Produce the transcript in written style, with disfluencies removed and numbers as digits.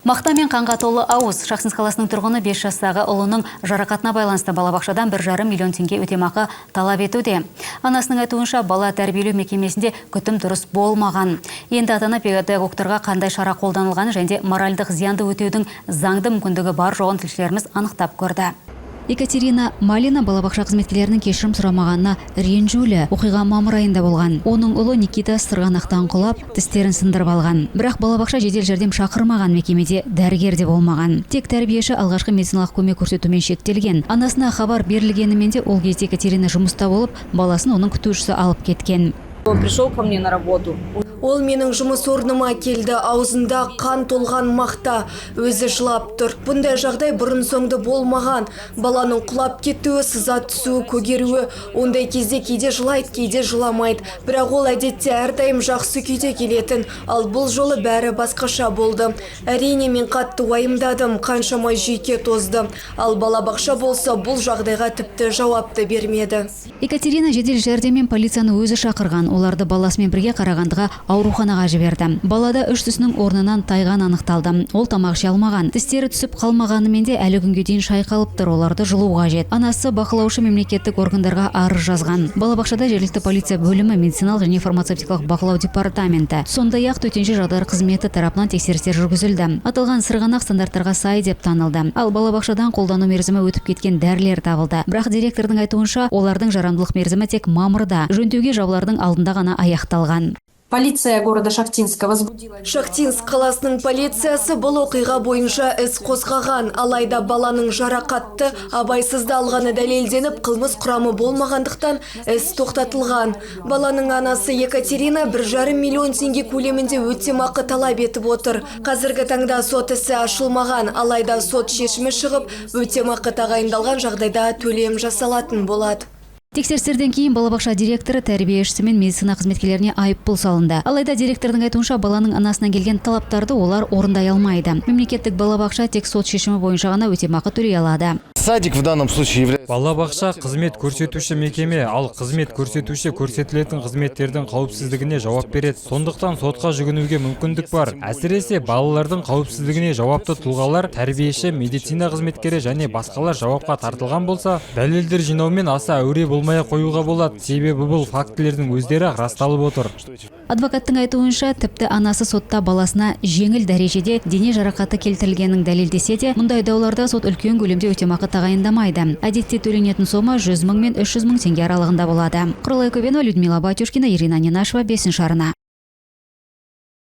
Мақта мен қанға толы ауыз. Шахтинск қаласының тұрғыны 5 жастағы ұлының жарақатына байланысты балабақшадан 1,5 миллион теңге өтемақы талап етуде. Анасының айтуынша бала тәрбиелеу мекемесінде күтім дұрыс болмаған. Енді ата-ана педагогтарға қандай шара қолданылғаны және моральдық зиянды өтеудің заңды мүмкіндігі бар жоғын тілшілеріміз анықтап көрді. Екатерина Малина балабақша қызметкерлерінің кешірім сұрамағанына ренжулі. Оқиға мамыр айында болған. Оның ұлы Никита сырғанақтан құлап, тістерін сындырып алған. Бірақ балабақша жедел жәрдем шақырмаған, мекемеде дәрігер де болмаған. Тек тәрбиеші алғашқы медициналық көмек көрсетумен шектелген. Анасына хабар берілгенімен де ол кезде Екатерина жұмыста болып, баласын оның күтушісі алып кеткен. Он пришел ко мне на работу. Ол менің жұмыс орныма келді, аузында қан толған мақта, өзі жылап тұр. Бұндай жағдай бұрын соңды болмаған. Баланың құлап кетуі, сыза түсуі, көгеруі, ондай кезде кейде жылайды, кейде жыламайды. Бірақ ол әдетте әрдайым жақсы күйде келетін, ал бұл жолы бәрі басқаша болды. Әрине мен қатты уайымдадым, қаншама жүйке тозды. Ал балабақша болса бұл жағдайға тіпті жауапты бермеді. Екатерина жедел жәрдем мен полицияны өзі шақырған. Оларды баласымен бірге Қарағандыға ауруханаға жіберді. Балада үш тісінің орнынан тайған анықталды. Ол тамақ іше алмаған. Тістері түсіп қалмағанымен де әлі күнге дейін шайқалып тұр. Оларды жылу қажет. Анасы бақылаушы мемлекеттік органдарға арыз жазған. Балабақшада жергілікті полиция бөлімі, медициналық және фармацевтикалық бақылау департаменті, сондай-ақ төтенше жағдайлар қызметі тарапынан тексерістер жүргізілді. Аталған сырғанақ стандарттарға сай деп танылды. Ал балабақшадан қолдану мерзімі өтіп кеткен дәрілер табылды. Бірақ директордың айтуынша, олардың жарамдылық мерзімі тек мамырда, жөндеуге жабылардың алдында ғана аяқталған. Полиция города Шахтинска возбудила. Шахтинск қаласының полициясы бұл оқиға бойынша іс қозғаған. Алайда баланың жарақатты абайсызда алғаны дәлелденіп, қылмыс құрамы болмағандықтан іс тоқтатылған. Баланың анасы Екатерина 1,5 миллион теңге көлемінде өтемақы талап етіп отыр. Қазіргі таңда сот ісі ашылмаған, алайда сот шешімі шығып, өтемақы тағайындалған жағдайда төлем жасалатын болады. Тексерістерден кейін балабақша директоры, тәрбиешісі мен медицина қызметкерлеріне айыппұл салынды. Алайда директордың айтуынша, баланың анасынан келген талаптарды олар орындай алмайды. Мемлекеттік балабақша тек сот шешімі бойынша ғана өтемақы төлей алады. Садик в данном случае является... Балабақша қызмет көрсетуші мекеме, ал қызмет көрсетуші көрсетілетін қызметтердің қауіпсіздігіне жауап береді. Сондықтан сотқа жүгінуге мүмкіндік бар. Әсіресе балалардың қауіпсіздігіне жауапты тұлғалар, тәрбиеші, медицина қызметкері және басқалар жауапқа тартылған болса, дәлелдер жинаумен аса әуре болмай қоюға болады. Себебі бұл фактілердің өздері расталып отыр. Адвокаттың айтуынша, тіпті анасы сотта баласына жеңіл дәрежеде дене жарақаты келтірілгенін дәлелдесе де, мұндай дауларда сот үлкен көлемде өтемақы тағайындамайды. Әдетте төленетін сома 100 мың мен 300 мың теңге аралығында болады. Құралай Көбенова, Людмила Батюшкина, Ирина Ненашева, 5-ші арна.